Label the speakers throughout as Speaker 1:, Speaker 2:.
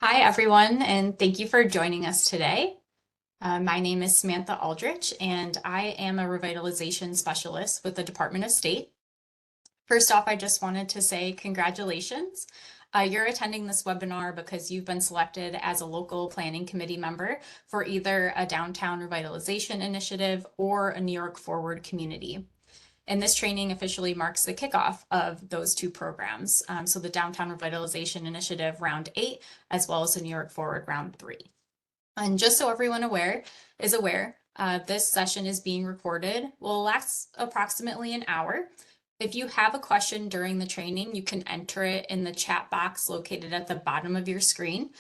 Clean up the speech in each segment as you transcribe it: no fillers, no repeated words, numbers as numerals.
Speaker 1: Hi, everyone, and thank you for joining us today. My name is Samantha Aldrich, and I am a revitalization specialist with the Department of State. First off, I just wanted to say congratulations. You're attending this webinar because you've been selected as a local planning committee member for either a downtown revitalization initiative or a New York Forward community. And this training officially marks the kickoff of those two programs. So the Downtown Revitalization Initiative Round 8, as well as the New York Forward Round 3. And just so everyone is aware, this session is being recorded, will last approximately an hour. If you have a question during the training, you can enter it in the chat box located at the bottom of your screen.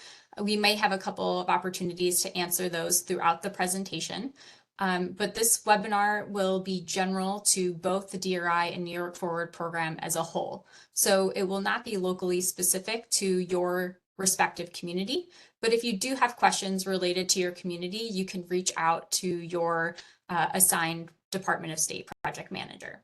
Speaker 1: We may have a couple of opportunities to answer those throughout the presentation. But this webinar will be general to both the DRI and New York Forward program as a whole. So it will not be locally specific to your respective community. But if you do have questions related to your community, you can reach out to your assigned Department of State project manager.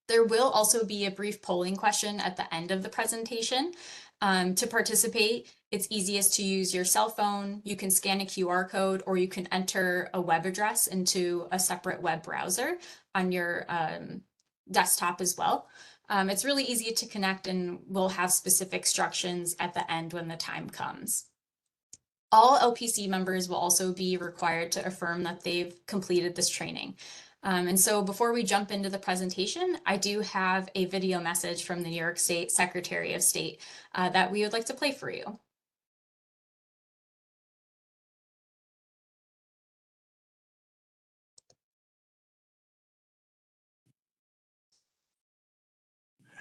Speaker 1: There will also be a brief polling question at the end of the presentation. To participate, it's easiest to use your cell phone. You can scan a QR code, or you can enter a web address into a separate web browser on your desktop as well. It's really easy to connect, and we'll have specific instructions at the end when the time comes. All LPC members will also be required to affirm that they've completed this training. And so before we jump into the presentation, I do have a video message from the New York State Secretary of State that we would like to play for you.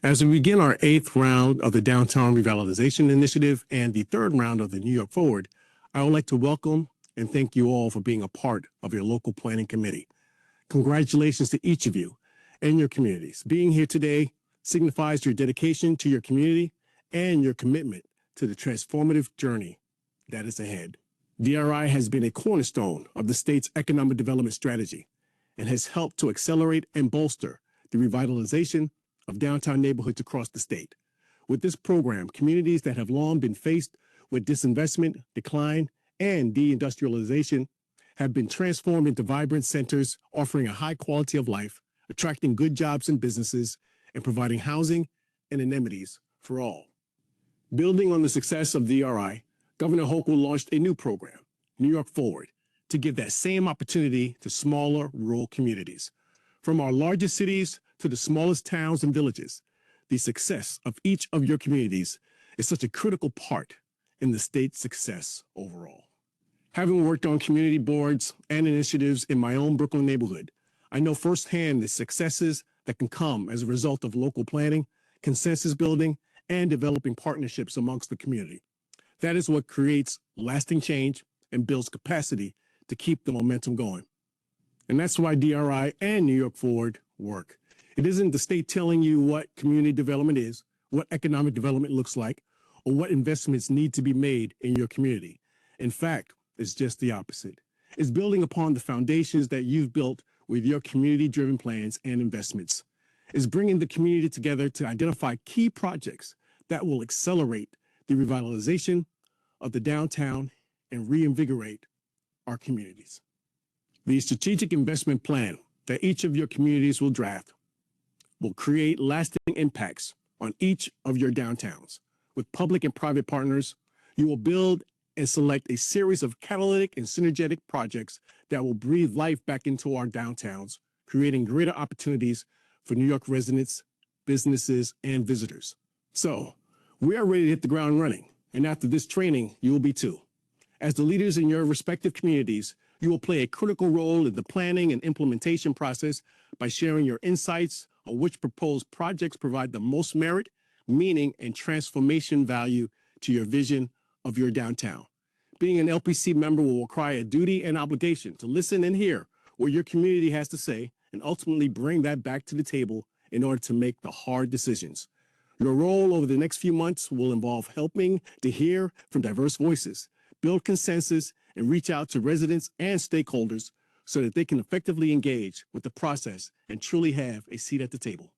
Speaker 2: As we begin our 8th round of the Downtown Revitalization Initiative and the 3rd round of the New York Forward, I would like to welcome and thank you all for being a part of your local planning committee. Congratulations to each of you and your communities. Being here today signifies your dedication to your community and your commitment to the transformative journey that is ahead. DRI has been a cornerstone of the state's economic development strategy and has helped to accelerate and bolster the revitalization of downtown neighborhoods across the state. With this program, communities that have long been faced with disinvestment, decline, and deindustrialization have been transformed into vibrant centers, offering a high quality of life, attracting good jobs and businesses, and providing housing and amenities for all. Building on the success of DRI, Governor Hochul launched a new program, New York Forward, to give that same opportunity to smaller rural communities. From our largest cities to the smallest towns and villages, the success of each of your communities is such a critical part in the state's success overall. Having worked on community boards and initiatives in my own Brooklyn neighborhood, I know firsthand the successes that can come as a result of local planning, consensus building, and developing partnerships amongst the community. That is what creates lasting change and builds capacity to keep the momentum going. And that's why DRI and New York Forward work. It isn't the state telling you what community development is, what economic development looks like, or what investments need to be made in your community. In fact, it's just the opposite. It's building upon the foundations that you've built with your community-driven plans and investments. It's bringing the community together to identify key projects that will accelerate the revitalization of the downtown and reinvigorate our communities. The strategic investment plan that each of your communities will draft will create lasting impacts on each of your downtowns. With public and private partners, you will build and select a series of catalytic and synergetic projects that will breathe life back into our downtowns, creating greater opportunities for New York residents, businesses, and visitors. So, we are ready to hit the ground running, and after this training, you will be too. As the leaders in your respective communities, you will play a critical role in the planning and implementation process by sharing your insights on which proposed projects provide the most merit, meaning, and transformation value to your vision of your downtown. Being an LPC member will require a duty and obligation to listen and hear what your community has to say and ultimately bring that back to the table in order to make the hard decisions. Your role over the next few months will involve helping to hear from diverse voices, build consensus, and reach out to residents and stakeholders so that they can effectively engage with the process and truly have a seat at the table.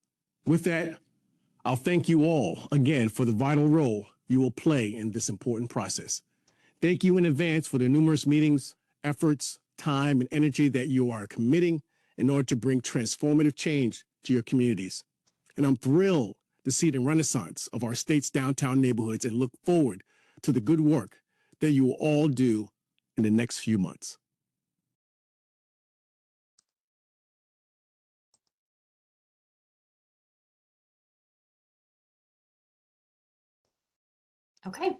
Speaker 2: With that, I'll thank you all again for the vital role you will play in this important process. Thank you in advance for the numerous meetings, efforts, time, and energy that you are committing in order to bring transformative change to your communities. And I'm thrilled to see the renaissance of our state's downtown neighborhoods and look forward to the good work that you will all do in the next few months.
Speaker 1: Okay.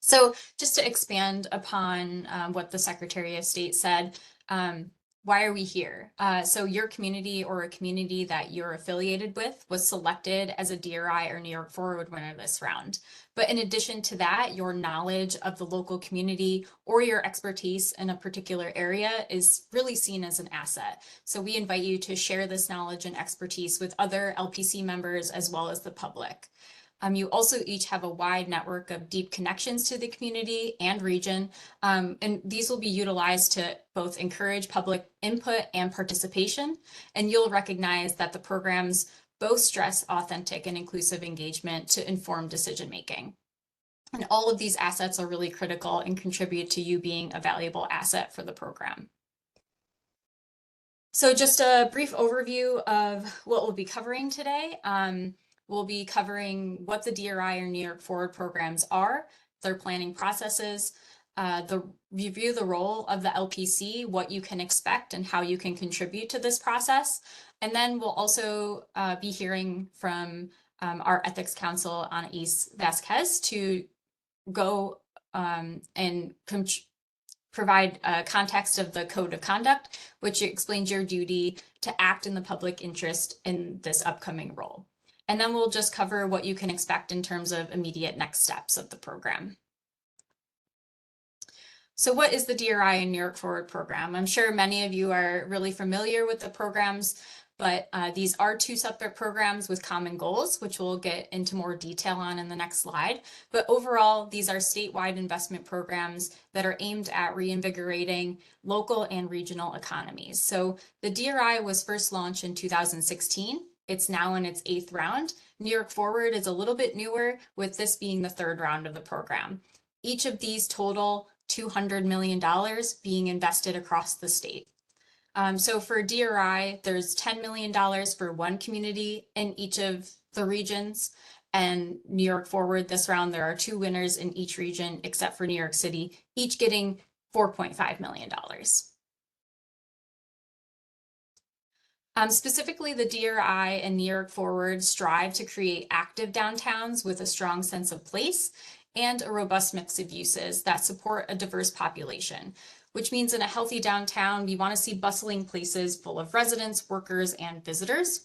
Speaker 1: So just to expand upon what the Secretary of State said, why are we here? So your community or a community that you're affiliated with was selected as a DRI or New York Forward winner this round. But in addition to that, your knowledge of the local community or your expertise in a particular area is really seen as an asset. So we invite you to share this knowledge and expertise with other LPC members as well as the public. You also each have a wide network of deep connections to the community and region, and these will be utilized to both encourage public input and participation, and you'll recognize that the programs both stress authentic and inclusive engagement to inform decision making. And all of these assets are really critical and contribute to you being a valuable asset for the program. So just a brief overview of what we'll be covering today. We'll be covering what the DRI or New York Forward programs are, their planning processes, review the role of the LPC, what you can expect and how you can contribute to this process. And then we'll also be hearing from our ethics counsel, Anais Vasquez, to go and provide context of the code of conduct, which explains your duty to act in the public interest in this upcoming role. And then we'll just cover what you can expect in terms of immediate next steps of the program. So what is the DRI and New York Forward program? I'm sure many of you are really familiar with the programs, but these are two separate programs with common goals, which we'll get into more detail on in the next slide. But overall, these are statewide investment programs that are aimed at reinvigorating local and regional economies. So the DRI was first launched in 2016. It's now in its 8th round. New York Forward is a little bit newer, with this being the 3rd round of the program. Each of these total $200 million being invested across the state. So for DRI, there's $10 million for one community in each of the regions. And New York Forward, this round, there are 2 winners in each region, except for New York City, each getting $4.5 million. Specifically, the DRI and New York Forward strive to create active downtowns with a strong sense of place and a robust mix of uses that support a diverse population, which means in a healthy downtown, we want to see bustling places full of residents, workers, and visitors.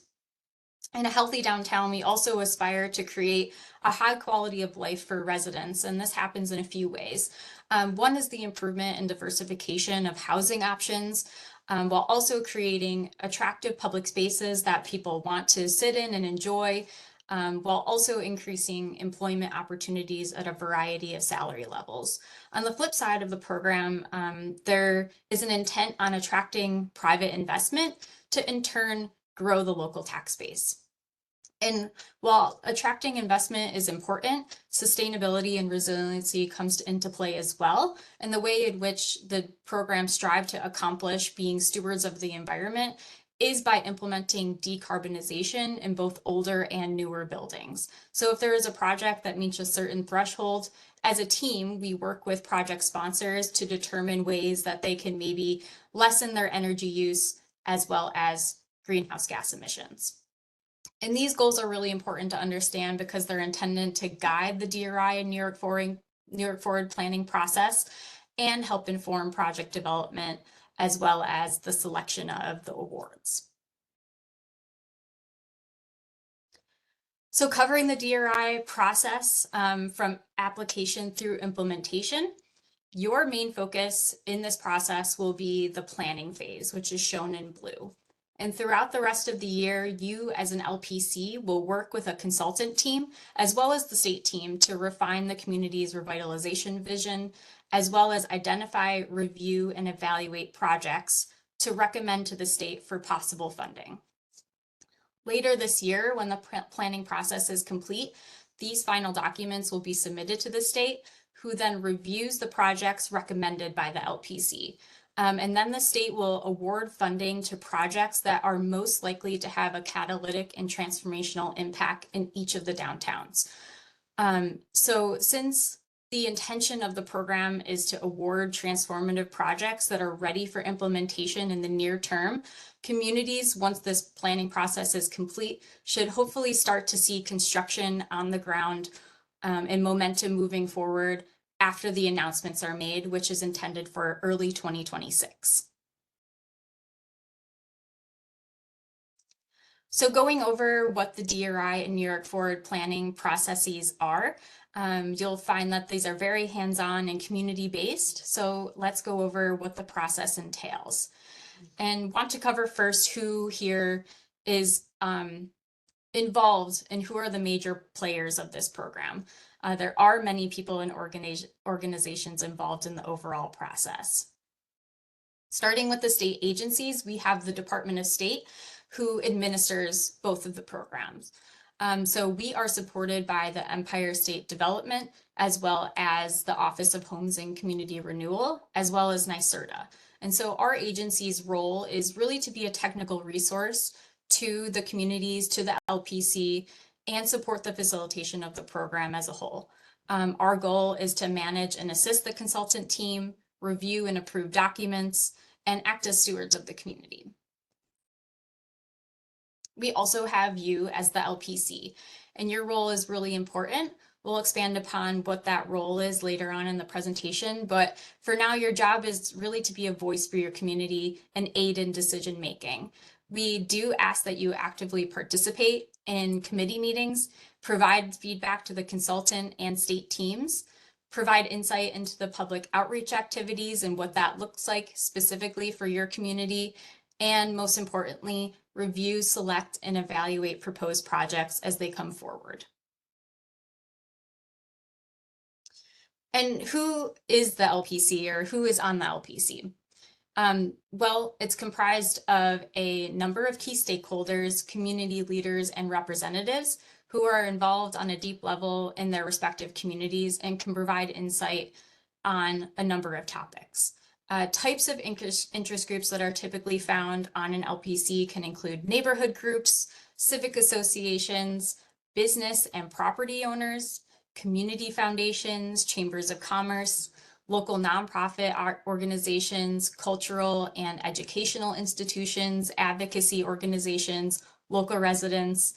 Speaker 1: In a healthy downtown, we also aspire to create a high quality of life for residents, and this happens in a few ways. One is the improvement and diversification of housing options, while also creating attractive public spaces that people want to sit in and enjoy, while also increasing employment opportunities at a variety of salary levels. On the flip side of the program, there is an intent on attracting private investment to in turn grow the local tax base. And while attracting investment is important, sustainability and resiliency comes into play as well. And the way in which the programs strive to accomplish being stewards of the environment is by implementing decarbonization in both older and newer buildings. So if there is a project that meets a certain threshold, as a team, we work with project sponsors to determine ways that they can maybe lessen their energy use as well as greenhouse gas emissions. And these goals are really important to understand because they're intended to guide the DRI and New York Forward planning process and help inform project development as well as the selection of the awards. So covering the DRI process from application through implementation, your main focus in this process will be the planning phase, which is shown in blue. And throughout the rest of the year, you as an LPC will work with a consultant team as well as the state team to refine the community's revitalization vision, as well as identify, review, and evaluate projects to recommend to the state for possible funding. Later this year, when the planning process is complete, these final documents will be submitted to the state, who then reviews the projects recommended by the LPC. And then the state will award funding to projects that are most likely to have a catalytic and transformational impact in each of the downtowns. So since the intention of the program is to award transformative projects that are ready for implementation in the near term, communities, once this planning process is complete, should hopefully start to see construction on the ground and momentum moving forward after the announcements are made, which is intended for early 2026. So going over what the DRI and New York Forward planning processes are, you'll find that these are very hands-on and community-based. So let's go over what the process entails. And want to cover first who here is involved and who are the major players of this program. There are many people and organizations involved in the overall process. Starting with the state agencies, we have the Department of State, who administers both of the programs. So we are supported by the Empire State Development, as well as the Office of Homes and Community Renewal, as well as NYSERDA. And so our agency's role is really to be a technical resource to the communities, to the LPC, and support the facilitation of the program as a whole. Our goal is to manage and assist the consultant team, review and approve documents, and act as stewards of the community. We also have you as the LPC, and your role is really important. We'll expand upon what that role is later on in the presentation, but for now, your job is really to be a voice for your community and aid in decision making. We do ask that you actively participate in committee meetings, provide feedback to the consultant and state teams, provide insight into the public outreach activities and what that looks like specifically for your community, and most importantly, review, select, and evaluate proposed projects as they come forward. And who is the LPC, or who is on the LPC? Well, it's comprised of a number of key stakeholders, community leaders, and representatives who are involved on a deep level in their respective communities and can provide insight on a number of topics. Types of interest groups that are typically found on an LPC can include neighborhood groups, civic associations, business and property owners, community foundations, chambers of commerce, local nonprofit organizations, cultural and educational institutions, advocacy organizations, local residents,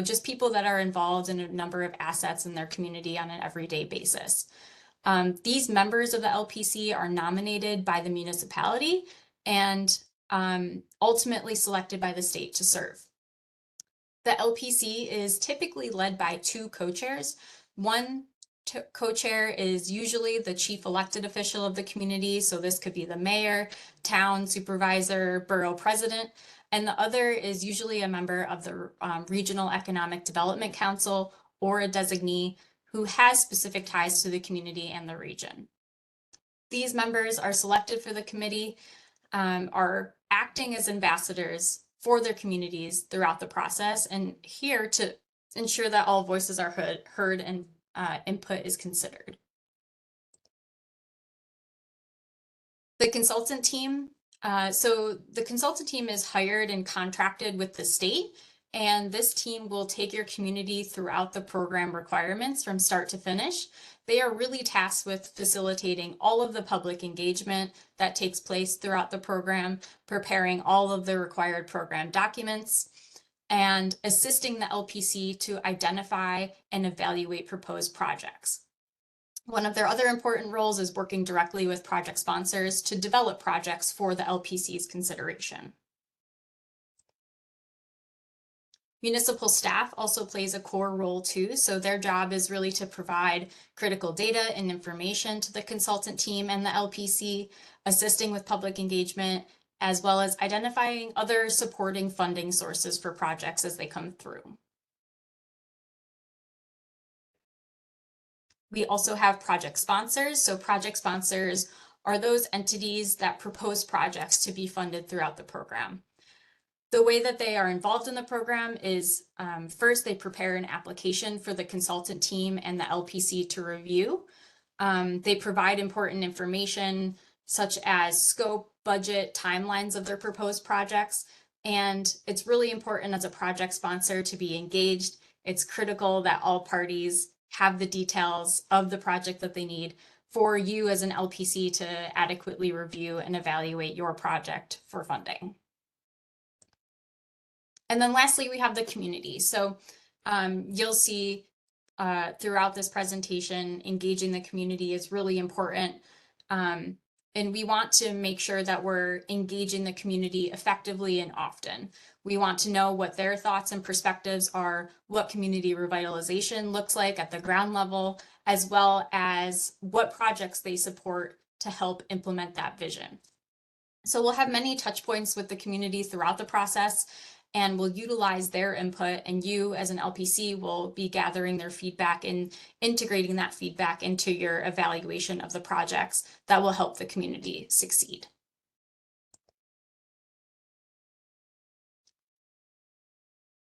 Speaker 1: just people that are involved in a number of assets in their community on an everyday basis. These members of the LPC are nominated by the municipality and ultimately selected by the state to serve. The LPC is typically led by two co-chairs. One co-chair is usually the chief elected official of the community, so this could be the mayor, town supervisor, borough president, and the other is usually a member of the Regional Economic Development Council or a designee who has specific ties to the community and the region. These members are selected for the committee, are acting as ambassadors for their communities throughout the process, and here to ensure that all voices are heard and input is considered. The consultant team. So the consultant team is hired and contracted with the state, and this team will take your community throughout the program requirements from start to finish. They are really tasked with facilitating all of the public engagement that takes place throughout the program, preparing all of the required program documents, and assisting the LPC to identify and evaluate proposed projects. One of their other important roles is working directly with project sponsors to develop projects for the LPC's consideration. Municipal staff also plays a core role too, so their job is really to provide critical data and information to the consultant team and the LPC, assisting with public engagement, as well as identifying other supporting funding sources for projects as they come through. We also have project sponsors. So project sponsors are those entities that propose projects to be funded throughout the program. The way that they are involved in the program is first, they prepare an application for the consultant team and the LPC to review. They provide important information such as scope, budget, timelines of their proposed projects. And it's really important as a project sponsor to be engaged. It's critical that all parties have the details of the project that they need for you as an LPC to adequately review and evaluate your project for funding. And then lastly, we have the community. So you'll see throughout this presentation, engaging the community is really important. And we want to make sure that we're engaging the community effectively and often. We want to know what their thoughts and perspectives are, what community revitalization looks like at the ground level, as well as what projects they support to help implement that vision. So we'll have many touch points with the community throughout the process, and we'll utilize their input, and you as an LPC will be gathering their feedback and integrating that feedback into your evaluation of the projects that will help the community succeed.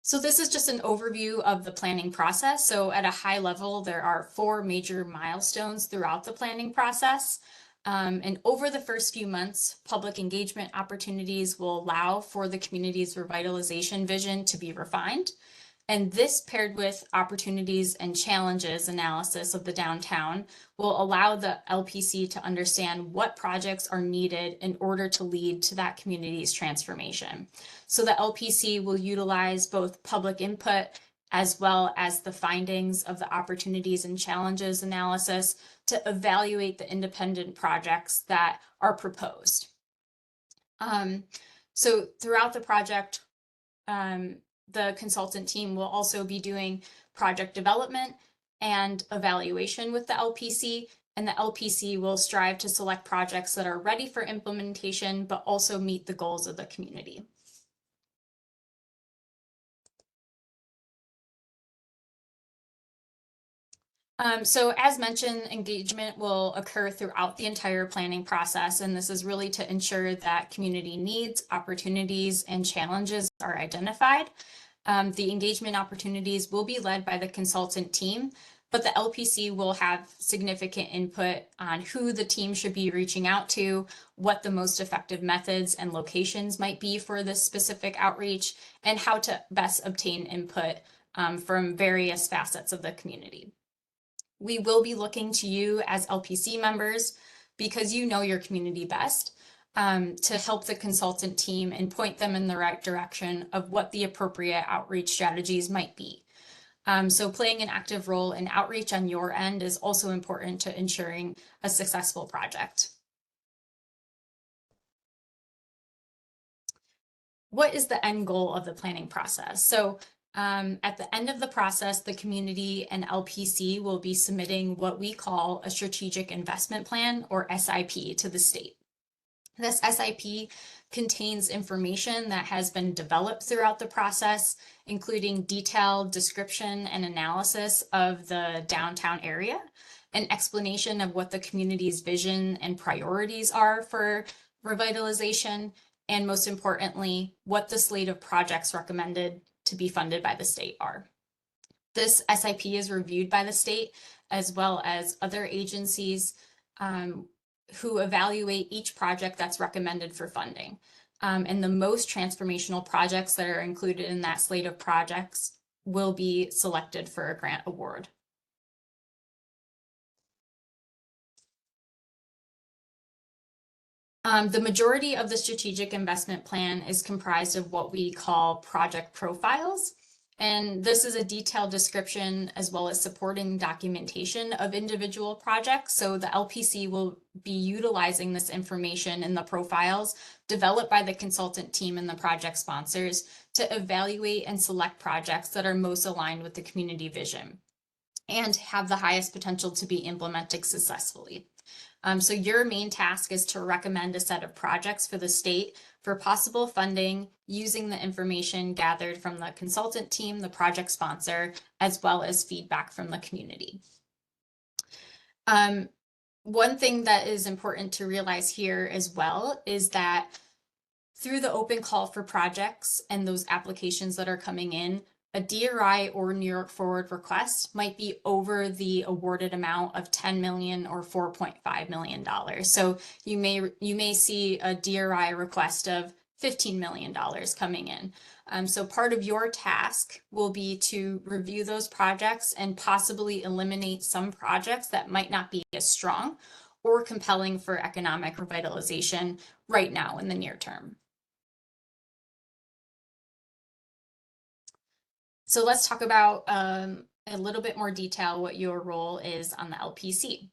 Speaker 1: So this is just an overview of the planning process. So at a high level, there are 4 major milestones throughout the planning process. And over the first few months, public engagement opportunities will allow for the community's revitalization vision to be refined. And this, paired with opportunities and challenges analysis of the downtown, will allow the LPC to understand what projects are needed in order to lead to that community's transformation. So the LPC will utilize both public input as well as the findings of the opportunities and challenges analysis to evaluate the independent projects that are proposed. So throughout the project, the consultant team will also be doing project development and evaluation with the LPC, and the LPC will strive to select projects that are ready for implementation, but also meet the goals of the community. So as mentioned, engagement will occur throughout the entire planning process, and this is really to ensure that community needs, opportunities, and challenges are identified. The engagement opportunities will be led by the consultant team, but the LPC will have significant input on who the team should be reaching out to, what the most effective methods and locations might be for this specific outreach, and how to best obtain input from various facets of the community. We will be looking to you as LPC members, because you know your community best, to help the consultant team and point them in the right direction of what the appropriate outreach strategies might be. So playing an active role in outreach on your end is also important to ensuring a successful project. What is the end goal of the planning process? So at the end of the process, the community and LPC will be submitting what we call a strategic investment plan, or SIP, to the state. This SIP contains information that has been developed throughout the process, including detailed description and analysis of the downtown area, an explanation of what the community's vision and priorities are for revitalization, and most importantly, what the slate of projects recommended to be funded by the state are. This SIP is reviewed by the state as well as other agencies who evaluate each project that's recommended for funding. And the most transformational projects that are included in that slate of projects will be selected for a grant award. The majority of the strategic investment plan is comprised of what we call project profiles. And this is a detailed description as well as supporting documentation of individual projects. So the LPC will be utilizing this information in the profiles developed by the consultant team and the project sponsors to evaluate and select projects that are most aligned with the community vision and have the highest potential to be implemented successfully. So your main task is to recommend a set of projects for the state for possible funding using the information gathered from the consultant team, the project sponsor, as well as feedback from the community. One thing that is important to realize here as well is that Through the open call for projects and those applications that are coming in, a DRI or New York Forward request might be over the awarded amount of $10 million or $4.5 million. So you may see a DRI request of $15 million coming in. So part of your task will be to review those projects and possibly eliminate some projects that might not be as strong or compelling for economic revitalization right now in the near term. So let's talk about a little bit more detail what your role is on the LPC.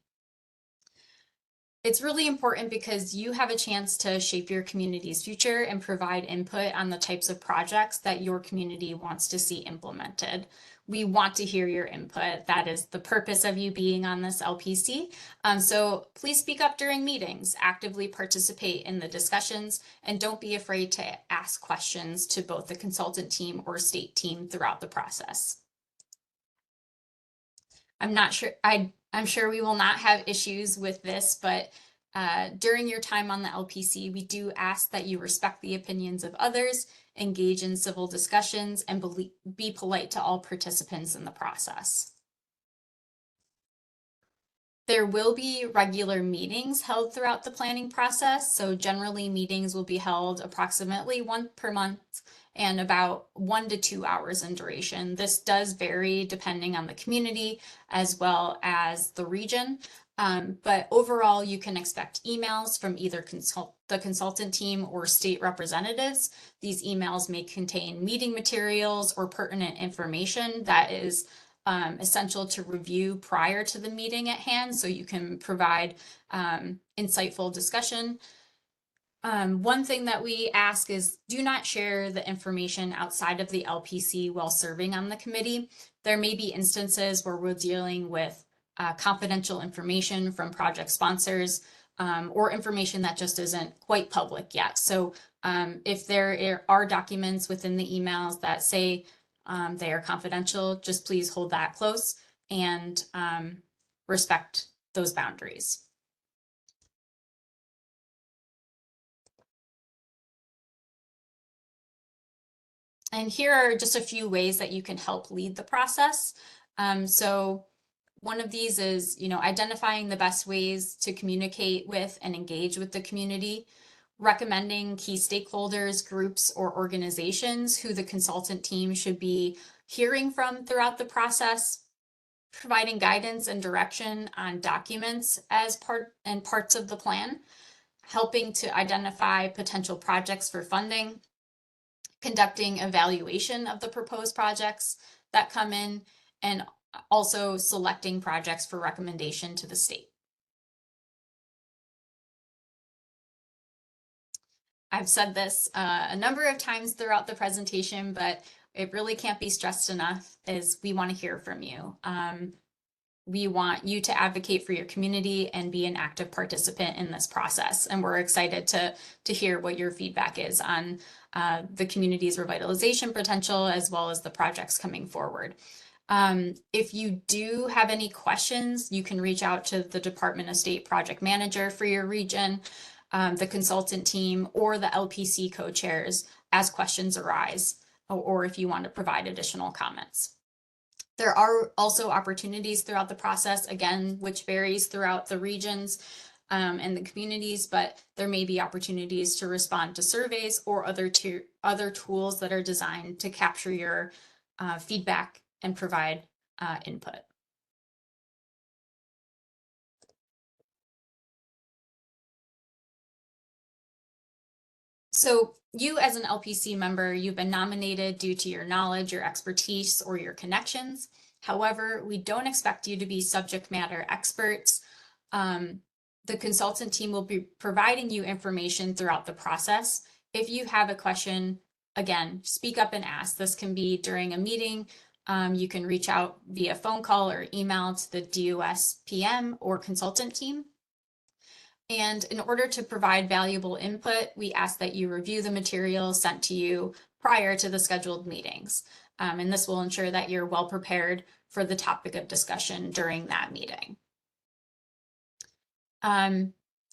Speaker 1: It's really important because you have a chance to shape your community's future and provide input on the types of projects that your community wants to see implemented. We want to hear your input. That is the purpose of you being on this LPC. So please speak up during meetings, actively participate in the discussions, and don't be afraid to ask questions to both the consultant team or state team throughout the process. I'm sure we will not have issues with this, but during your time on the LPC, we do ask that you respect the opinions of others, engage in civil discussions, and be polite to all participants in the process. There will be regular meetings held throughout the planning process. So generally meetings will be held approximately once per month and about 1 to 2 hours in duration. This does vary depending on the community as well as the region. But overall, you can expect emails from either the consultant team or state representatives. These emails may contain meeting materials or pertinent information that is essential to review prior to the meeting at hand, so you can provide insightful discussion. One thing that we ask is do not share the information outside of the LPC while serving on the committee. There may be instances where we're dealing with confidential information from project sponsors or information that just isn't quite public yet. So if there are documents within the emails that say they are confidential, just please hold that close and respect those boundaries. And here are just a few ways that you can help lead the process. So one of these is, identifying the best ways to communicate with and engage with the community, recommending key stakeholders, groups, or organizations who the consultant team should be hearing from throughout the process, providing guidance and direction on documents as parts of the plan, helping to identify potential projects for funding, conducting evaluation of the proposed projects that come in, and also selecting projects for recommendation to the state. I've said this a number of times throughout the presentation, but it really can't be stressed enough, is we want to hear from you. We want you to advocate for your community and be an active participant in this process. And we're excited to hear what your feedback is on the community's revitalization potential, as well as the projects coming forward. If you do have any questions, you can reach out to the Department of State project manager for your region, the consultant team, or the LPC co-chairs as questions arise, or if you want to provide additional comments. There are also opportunities throughout the process, again, which varies throughout the regions and the communities, but there may be opportunities to respond to surveys or other tools that are designed to capture your feedback and provide input. So you as an LPC member, you've been nominated due to your knowledge, your expertise, or your connections. However, we don't expect you to be subject matter experts. The consultant team will be providing you information throughout the process. If you have a question, again, speak up and ask. This can be during a meeting. You can reach out via phone call or email to the DOS PM or consultant team. And in order to provide valuable input, we ask that you review the materials sent to you prior to the scheduled meetings. And this will ensure that you're well prepared for the topic of discussion during that meeting.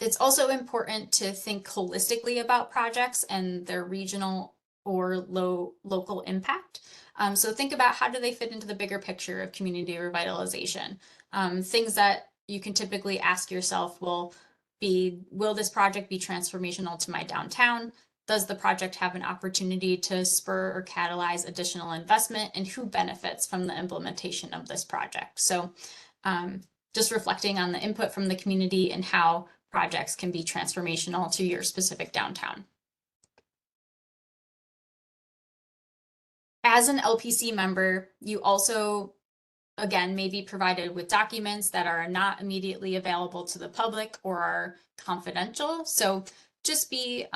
Speaker 1: It's also important to think holistically about projects and their regional or local impact. So think about how do they fit into the bigger picture of community revitalization. Things that you can typically ask yourself will this project be transformational to my downtown? Does the project have an opportunity to spur or catalyze additional investment, and who benefits from the implementation of this project? So just reflecting on the input from the community and how projects can be transformational to your specific downtown. As an LPC member, you also, again, may be provided with documents that are not immediately available to the public or are confidential. So just be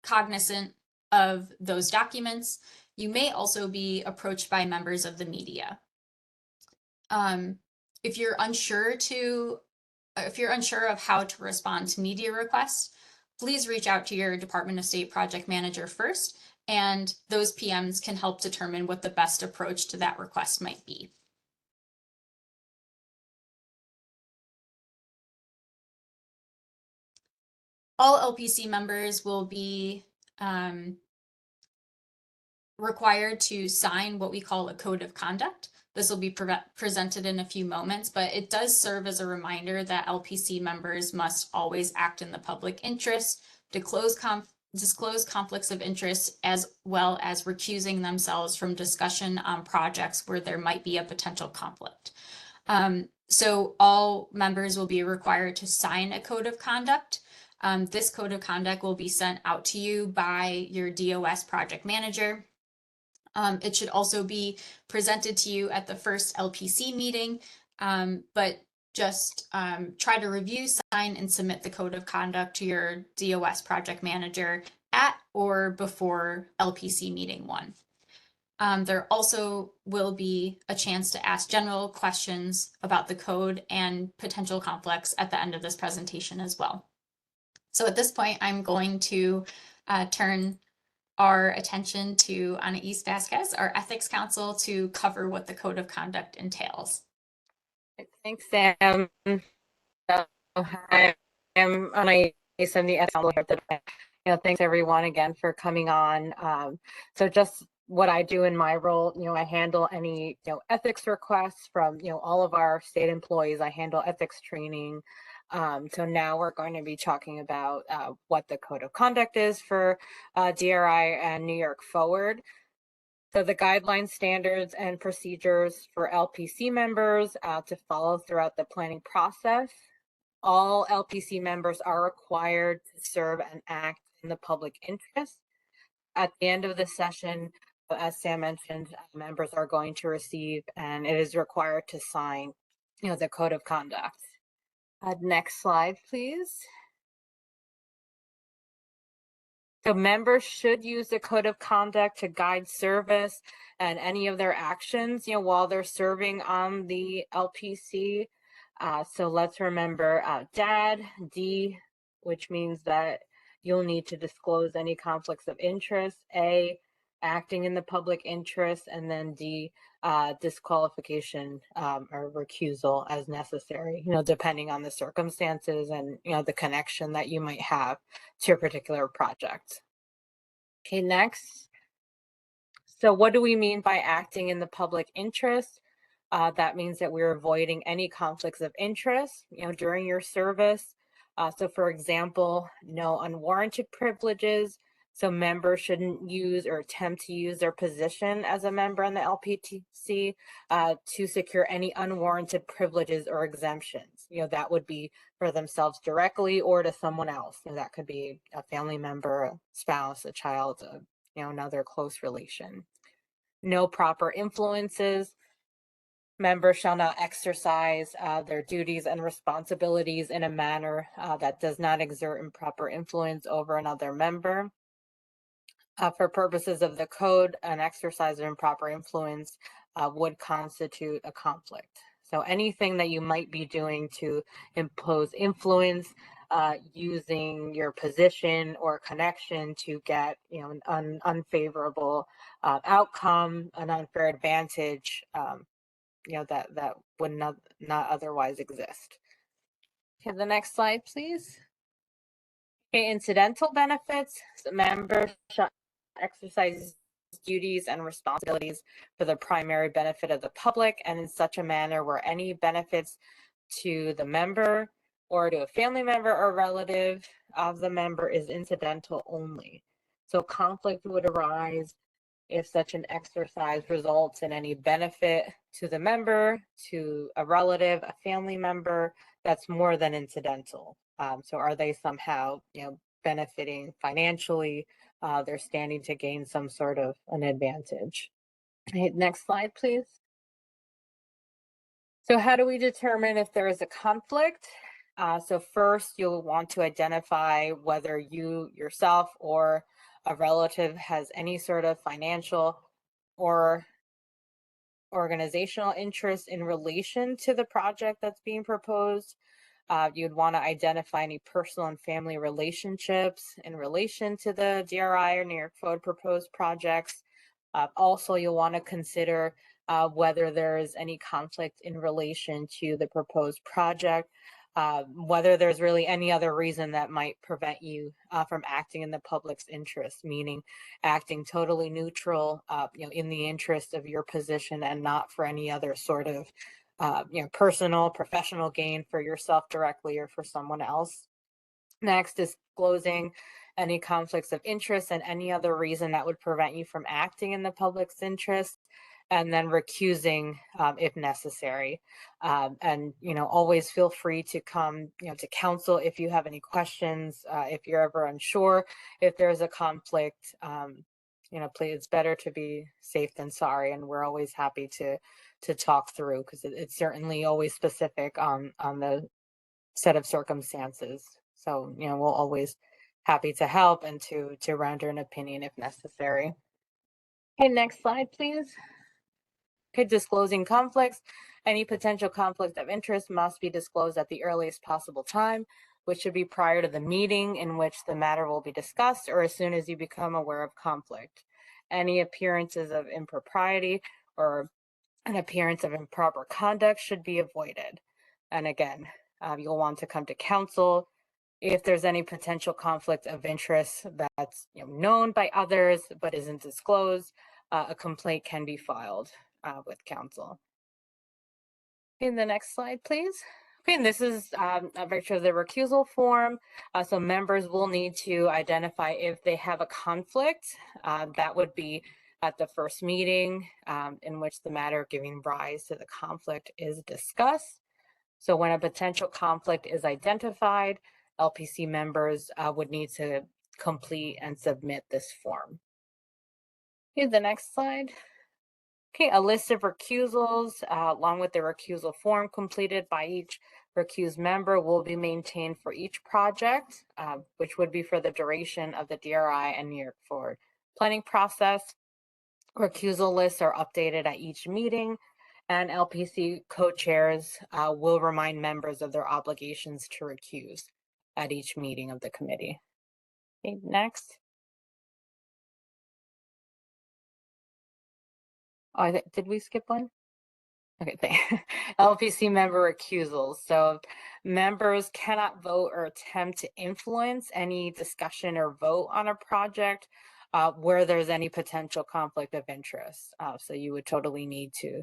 Speaker 1: cognizant of those documents. You may also be approached by members of the media. If you're unsure of how to respond to media requests, please reach out to your Department of State project manager first, and those PMs can help determine what the best approach to that request might be. All LPC members will be required to sign what we call a code of conduct. This will be presented in a few moments, but it does serve as a reminder that LPC members must always act in the public interest, disclose conflicts of interest, as well as recusing themselves from discussion on projects where there might be a potential conflict. So all members will be required to sign a code of conduct. This code of conduct will be sent out to you by your DOS project manager. It should also be presented to you at the first LPC meeting, but just try to review, sign, and submit the code of conduct to your DOS project manager at or before LPC meeting 1. There also will be a chance to ask general questions about the code and potential conflicts at the end of this presentation as well. So at this point, I'm going to turn our attention to Anais Vasquez, our ethics counsel, to cover what the code of conduct entails.
Speaker 3: Thanks, Sam. Hi, I'm Anais. I'm the ethics counsel here today. Thanks everyone again for coming on. So just what I do in my role, I handle any, ethics requests from, all of our state employees. I handle ethics training. So now we're going to be talking about what the code of conduct is for DRI and New York Forward. So the guidelines, standards, and procedures for LPC members to follow throughout the planning process. All LPC members are required to serve and act in the public interest. At the end of the session, as Sam mentioned, members are going to receive, and it is required to sign, the code of conduct. Next slide, please. So members should use the code of conduct to guide service and any of their actions, while they're serving on the LPC. So let's remember DAD, D, which means that you'll need to disclose any conflicts of interest, A, acting in the public interest, and then D, disqualification or recusal as necessary, depending on the circumstances and, the connection that you might have to a particular project. Okay, next. So what do we mean by acting in the public interest? That means that we're avoiding any conflicts of interest, during your service. So for example, no unwarranted privileges. So members shouldn't use or attempt to use their position as a member in the LPTC to secure any unwarranted privileges or exemptions. That would be for themselves directly or to someone else. That could be a family member, a spouse, a child, another close relation. No proper influences. Members shall not exercise their duties and responsibilities in a manner that does not exert improper influence over another member. For purposes of the code, an exercise of improper influence would constitute a conflict. So anything that you might be doing to impose influence using your position or connection to get an unfavorable outcome, an unfair advantage, that would not otherwise exist. Okay, the next slide, please. Okay, incidental benefits. So members shall exercise duties and responsibilities for the primary benefit of the public and in such a manner where any benefits to the member or to a family member or relative of the member is incidental only. So conflict would arise if such an exercise results in any benefit to the member, to a relative, a family member, that's more than incidental. So are they somehow, benefiting financially? They're standing to gain some sort of an advantage. Okay, next slide, please. So how do we determine if there is a conflict? So first, you'll want to identify whether you yourself or a relative has any sort of financial or organizational interest in relation to the project that's being proposed. You'd want to identify any personal and family relationships in relation to the DRI or New York Forward proposed projects. Also, you'll want to consider whether there is any conflict in relation to the proposed project, whether there's really any other reason that might prevent you from acting in the public's interest, meaning acting totally neutral, in the interest of your position and not for any other sort of personal, professional gain for yourself directly or for someone else. Next, disclosing any conflicts of interest and any other reason that would prevent you from acting in the public's interest, and then recusing if necessary. And always feel free to come to counsel if you have any questions, if you're ever unsure if there's a conflict. Please, it's better to be safe than sorry, and we're always happy to talk through, because it's certainly always specific on the set of circumstances. So, we'll always happy to help and to render an opinion if necessary. Okay, next slide, please. Okay, disclosing conflicts. Any potential conflict of interest must be disclosed at the earliest possible time, which should be prior to the meeting in which the matter will be discussed or as soon as you become aware of conflict. Any appearances of impropriety or an appearance of improper conduct should be avoided. And again, you'll want to come to counsel if there's any potential conflict of interest that's known by others but isn't disclosed. A complaint can be filed with counsel. Okay, the next slide, please. Okay, and this is a picture of the recusal form. So members will need to identify if they have a conflict. That would be at the first meeting in which the matter giving rise to the conflict is discussed. So when a potential conflict is identified, LPC members would need to complete and submit this form. Okay, the next slide. Okay, a list of recusals along with the recusal form completed by each recused member will be maintained for each project, which would be for the duration of the DRI and New York Forward planning process. Recusal lists are updated at each meeting, and LPC co-chairs will remind members of their obligations to recuse at each meeting of the committee. Okay, next. Oh, did we skip one? Okay, LPC member recusals. So members cannot vote or attempt to influence any discussion or vote on a project where there's any potential conflict of interest. So you would totally need to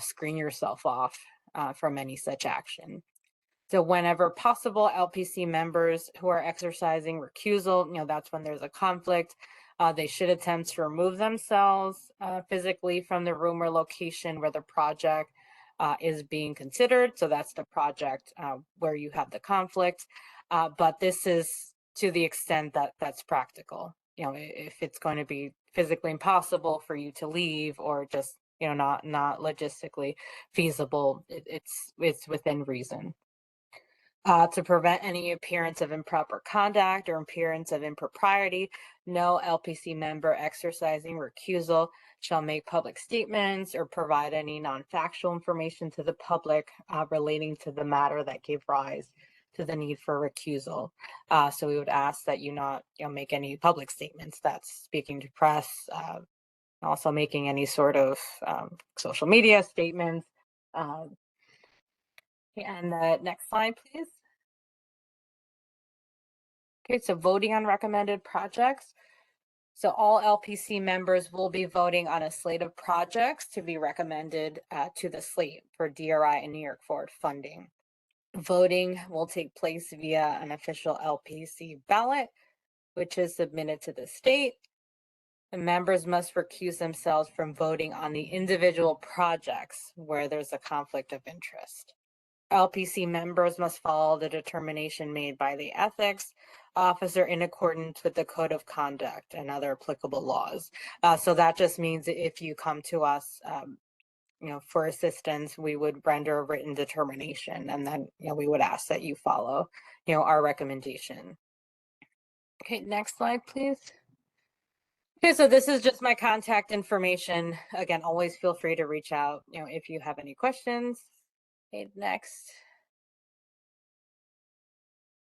Speaker 3: screen yourself off from any such action. So whenever possible, LPC members who are exercising recusal, that's when there's a conflict, they should attempt to remove themselves physically from the room or location where the project is being considered. So that's the project where you have the conflict. But this is to the extent that that's practical. If it's going to be physically impossible for you to leave, or just not logistically feasible, it's within reason. To prevent any appearance of improper conduct or appearance of impropriety, no LPC member exercising recusal shall make public statements or provide any non-factual information to the public relating to the matter that gave rise to the need for recusal. So we would ask that you not make any public statements that's speaking to press, also making any sort of social media statements. And the next slide, please. Okay, so voting on recommended projects. So all LPC members will be voting on a slate of projects to be recommended to the slate for DRI and New York Forward funding. Voting will take place via an official LPC ballot, which is submitted to the state. The members must recuse themselves from voting on the individual projects where there's a conflict of interest. LPC members must follow the determination made by the ethics officer in accordance with the code of conduct and other applicable laws. So that just means if you come to us, for assistance, we would render a written determination, and then, we would ask that you follow, our recommendation. Okay, next slide, please. Okay, so this is just my contact information. Again, always feel free to reach out, if you have any questions. Okay, next.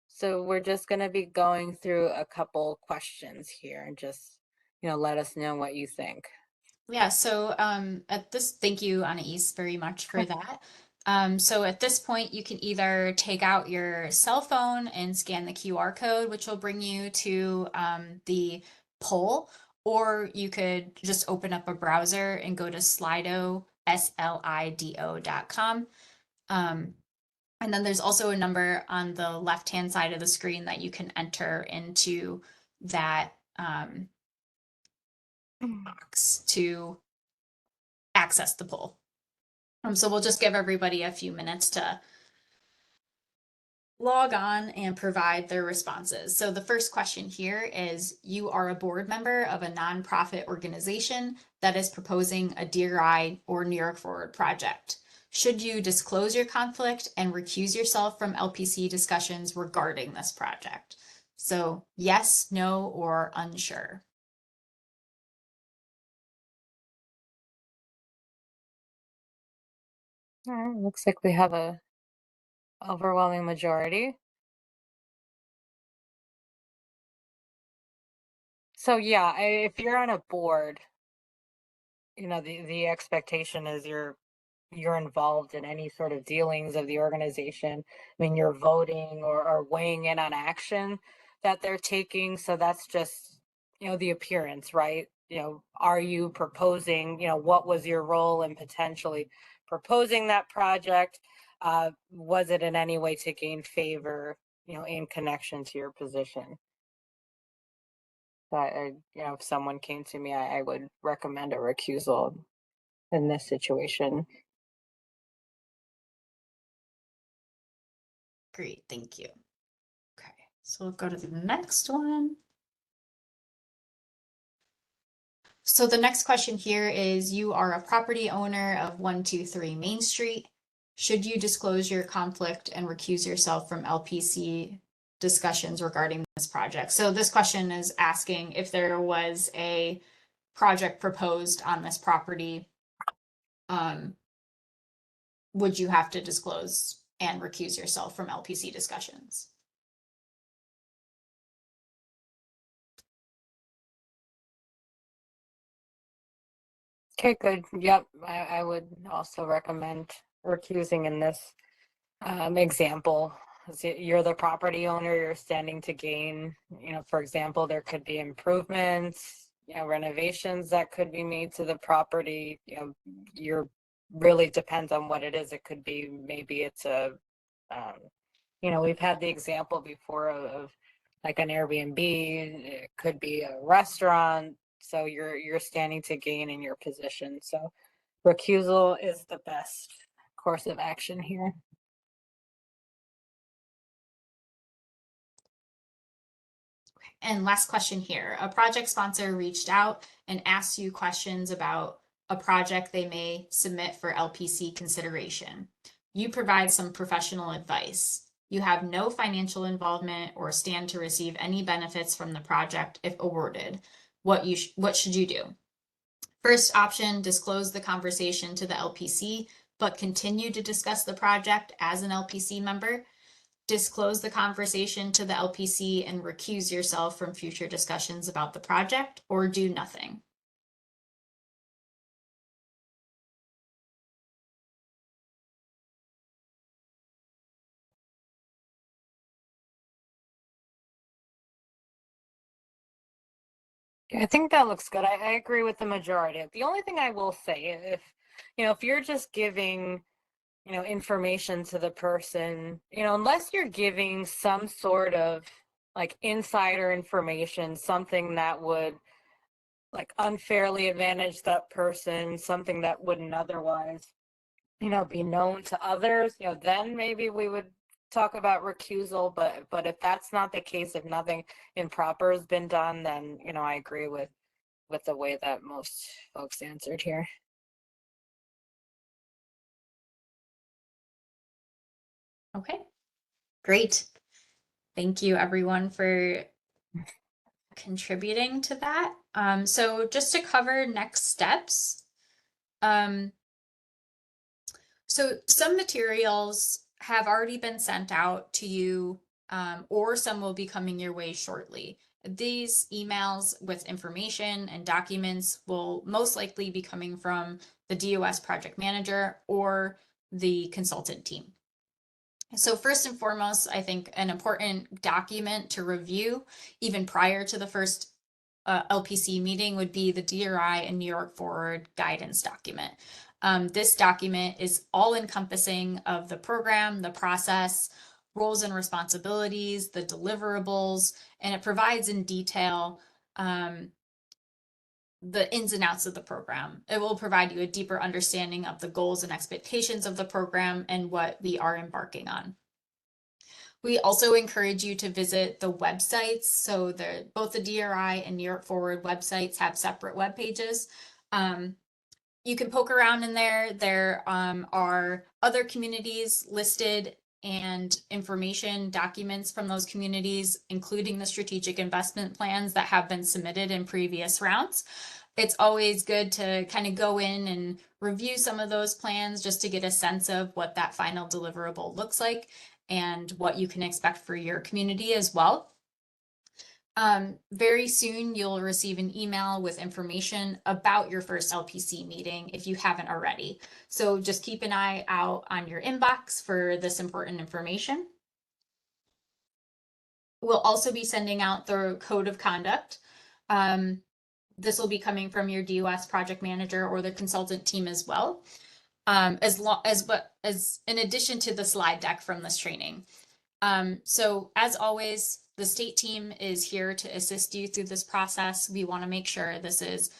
Speaker 3: So we're just going to be going through a couple questions here and just, let us know what you think.
Speaker 1: Yeah, so thank you, Anais, very much for that. So at this point, you can either take out your cell phone and scan the QR code, which will bring you to the poll, or you could just open up a browser and go to Slido, slido.com. And then there's also a number on the left-hand side of the screen that you can enter into that box to access the poll. So we'll just give everybody a few minutes to log on and provide their responses. So the first question here is, you are a board member of a nonprofit organization that is proposing a DRI or New York Forward project. Should you disclose your conflict and recuse yourself from LPC discussions regarding this project? So yes, no, or unsure.
Speaker 3: All right, looks like we have a overwhelming majority. So yeah, if you're on a board, the expectation is you're involved in any sort of dealings of the organization. I mean, you're voting or weighing in on action that they're taking. So that's just, the appearance, right? Are you proposing, what was your role in potentially proposing that project? Was it in any way to gain favor, in connection to your position? If someone came to me, I would recommend a recusal in this situation.
Speaker 1: Great, thank you. Okay, so we'll go to the next one. So the next question here is, you are a property owner of 123 Main Street. Should you disclose your conflict and recuse yourself from LPC discussions regarding this project? So this question is asking if there was a project proposed on this property, would you have to disclose and recuse yourself from LPC discussions?
Speaker 3: Okay, good. Yep, I would also recommend recusing in this example. You're the property owner, you're standing to gain. For example, there could be improvements, renovations that could be made to the property. You're really depends on what it is. It could be, maybe it's a, we've had the example before of like an Airbnb. It could be a restaurant. So you're standing to gain in your position. So recusal is the best course of action here.
Speaker 1: And last question here, a project sponsor reached out and asked you questions about a project they may submit for LPC consideration. You provide some professional advice. You have no financial involvement or stand to receive any benefits from the project if awarded. What should you do? First option, disclose the conversation to the LPC, but continue to discuss the project as an LPC member. Disclose the conversation to the LPC and recuse yourself from future discussions about the project, or do nothing.
Speaker 3: Yeah, I think that looks good. I agree with the majority. The only thing I will say, if you're just giving, information to the person, unless you're giving some sort of like insider information, something that would like unfairly advantage that person, something that wouldn't otherwise, be known to others, then maybe we would talk about recusal. But if that's not the case, if nothing improper has been done, then, I agree with the way that most folks answered here.
Speaker 1: Okay, great. Thank you everyone for contributing to that. So just to cover next steps, so some materials have already been sent out to you, or some will be coming your way shortly. These emails with information and documents will most likely be coming from the DOS project manager or the consultant team. So first and foremost, I think an important document to review even prior to the first LPC meeting would be the DRI and New York Forward guidance document. This document is all encompassing of the program, the process, roles and responsibilities, the deliverables, and it provides in detail the ins and outs of the program. It will provide you a deeper understanding of the goals and expectations of the program and what we are embarking on. We also encourage you to visit the websites. So both the DRI and New York Forward websites have separate web pages. You can poke around in there. There are other communities listed and information documents from those communities, including the strategic investment plans that have been submitted in previous rounds. It's always good to kind of go in and review some of those plans just to get a sense of what that final deliverable looks like and what you can expect for your community as well. Very soon you'll receive an email with information about your first LPC meeting if you haven't already. So just keep an eye out on your inbox for this important information. We'll also be sending out the code of conduct. This will be coming from your DOS project manager or the consultant team as well, as in addition to the slide deck from this training. So as always, the state team is here to assist you through this process. We want to make sure this is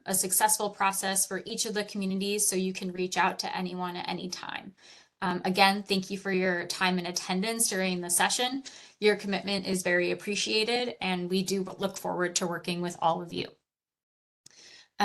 Speaker 1: a successful process for each of the communities so you can reach out to anyone at any time. Again, thank you for your time and attendance during the session. Your commitment is very appreciated, and we do look forward to working with all of you.